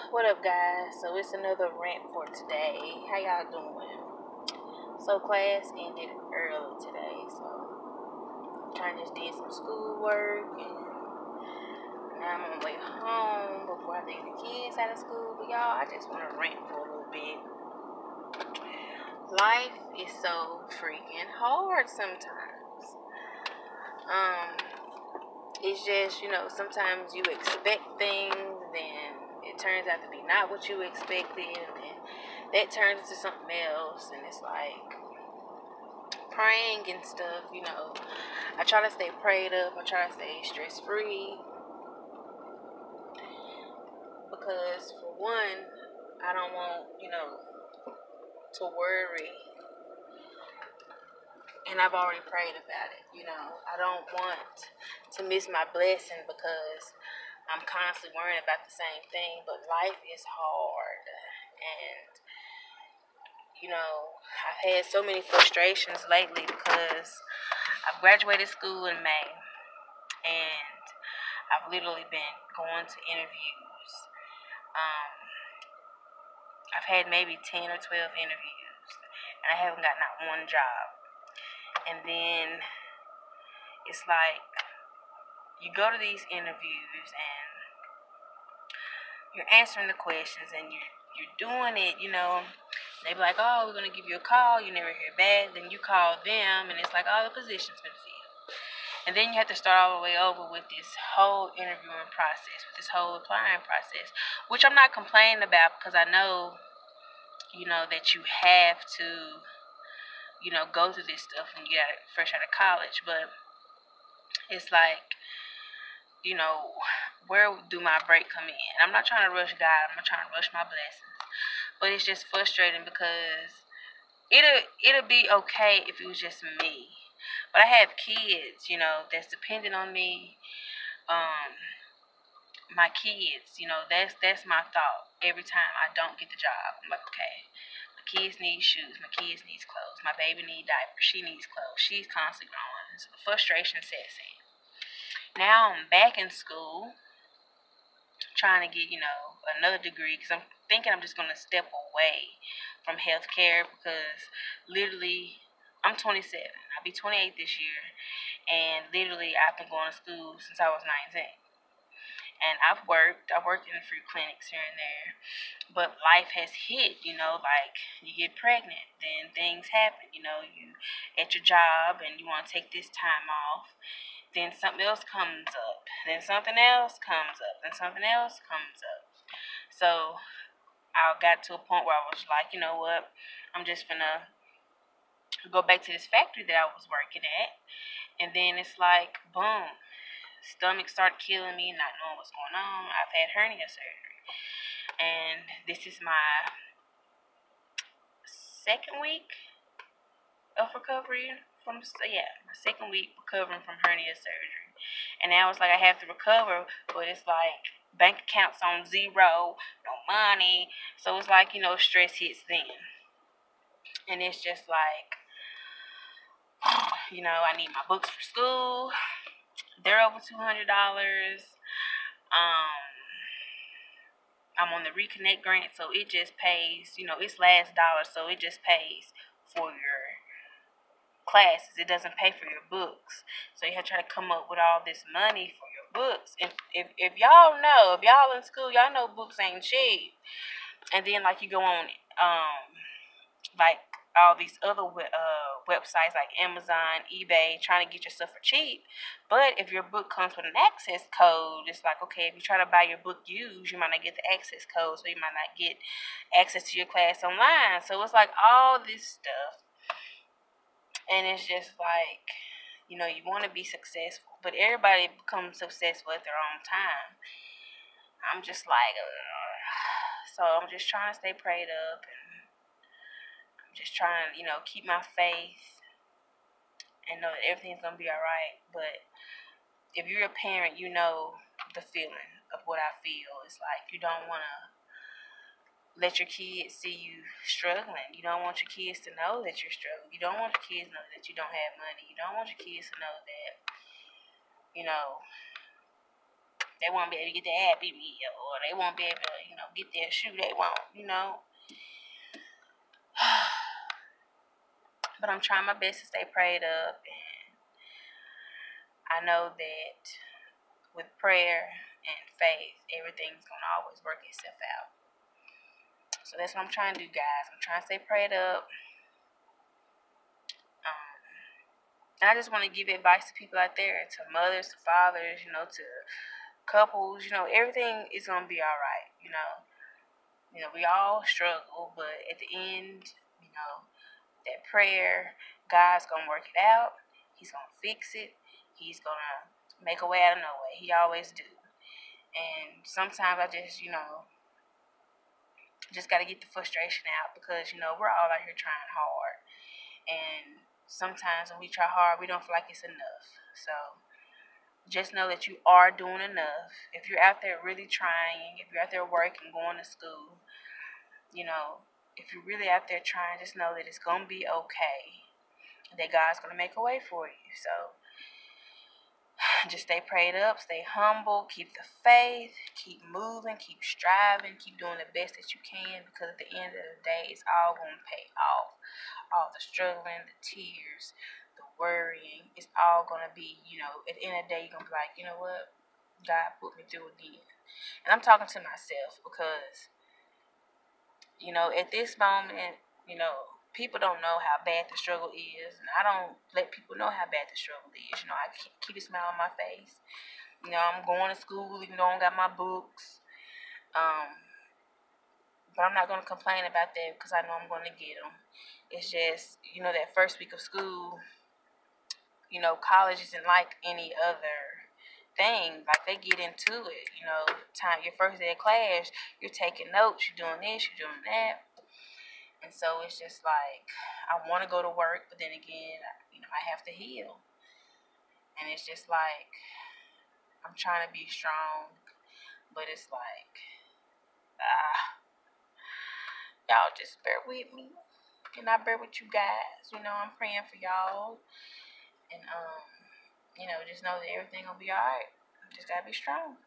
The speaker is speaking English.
What up, guys? So it's another rant for today. How y'all doing? So class ended early today, so I just did some schoolwork, and now I'm on my way home before I take the kids out of school. But y'all, I just want to rant for a little bit. Life is so freaking hard sometimes. It's just, sometimes you expect things, then it turns out to be not what you expected, and then that turns into something else, and it's like praying and stuff. I try to stay prayed up, I try to stay stress free, because for one, I don't want, to worry, and I've already prayed about it. I don't want to miss my blessing because I'm constantly worrying about the same thing. But life is hard, and I've had so many frustrations lately because I've graduated school in May, and I've literally been going to interviews. I've had maybe 10 or 12 interviews, and I haven't got not one job. And then it's like you go to these interviews and you're answering the questions and you're doing it, They be like, oh, we're going to give you a call. You never hear back. Then you call them, and it's like, oh, the position's been filled. And then you have to start all the way over with this whole interviewing process, with this whole applying process, which I'm not complaining about because I know, that you have to, go through this stuff when you get fresh out of college. But it's like, where do my break come in? I'm not trying to rush God. I'm not trying to rush my blessings. But it's just frustrating because it'll be okay if it was just me. But I have kids, that's dependent on me. My kids, that's my thought every time I don't get the job. I'm like, okay, my kids need shoes, my kids needs clothes, my baby needs diapers, she needs clothes, she's constantly growing. So the frustration sets in. Now I'm back in school, trying to get, another degree because I'm thinking I'm just going to step away from healthcare because literally I'm 27. I'll be 28 this year, and literally I've been going to school since I was 19. And I worked in a few clinics here and there, but life has hit, like you get pregnant, then things happen, you at your job and you want to take this time off, then something else comes up, then something else comes up, then something else comes up. So I got to a point where I was like, you know what, I'm just gonna go back to this factory that I was working at, and then it's like, boom, stomach started killing me, not knowing what's going on. I've had hernia surgery, and this is my second week of recovery my second week recovering from hernia surgery. And now it's like I have to recover, but it's like bank accounts on zero, no money. So it's like, stress hits then. And it's just like, I need my books for school. They're over $200. I'm on the Reconnect grant, so it just pays, it's last dollar, so it just pays for your classes. It doesn't pay for your books. So you have to try to come up with all this money for your books. And if y'all know, if y'all in school, y'all know books ain't cheap. And then like you go on like all these other websites like Amazon, eBay, trying to get your stuff for cheap. But if your book comes with an access code, it's like, okay, if you try to buy your book used, you might not get the access code, so you might not get access to your class online. So it's like all this stuff. And it's just like, you want to be successful, but everybody becomes successful at their own time. I'm just like, so I'm just trying to stay prayed up, and I'm just trying to, keep my faith and know that everything's going to be all right. But if you're a parent, you know the feeling of what I feel. It's like you don't want to let your kids see you struggling. You don't want your kids to know that you're struggling. You don't want your kids to know that you don't have money. You don't want your kids to know that, They won't be able to get their Happy Meal, or they won't be able to, get their shoe they want. But I'm trying my best to stay prayed up, and I know that with prayer and faith, everything's gonna always work itself out. So that's what I'm trying to do, guys. I'm trying to stay prayed up. And I just want to give advice to people out there, to mothers, to fathers, to couples. Everything is gonna be all right. We all struggle, but at the end, that prayer, God's gonna work it out. He's gonna fix it. He's gonna make a way out of no way. He always do. And sometimes I just gotta get the frustration out, because we're all out here trying hard, and sometimes when we try hard, we don't feel like it's enough. So just know that you are doing enough. If you're out there really trying, if you're out there working, going to school, if you're really out there trying, just know that it's going to be okay. That God's going to make a way for you. So just stay prayed up, stay humble, keep the faith, keep moving, keep striving, keep doing the best that you can, because at the end of the day, it's all going to pay off. All the struggling, the tears, the worrying, it's all going to be, at the end of the day, you're going to be like, you know what? God put me through again. And I'm talking to myself, because at this moment, people don't know how bad the struggle is, and I don't let people know how bad the struggle is. I keep a smile on my face. I'm going to school even though I don't got my books. But I'm not going to complain about that, because I know I'm going to get them. It's just, that first week of school, college isn't like any other thing. Like, they get into it. Your first day of class, you're taking notes, you're doing this, you're doing that. And so it's just like, I want to go to work, but then again, I have to heal. And it's just like, I'm trying to be strong, but it's like, y'all just bear with me. And I bear with you guys. I'm praying for y'all. And, just know that everything will be alright. Just gotta be strong.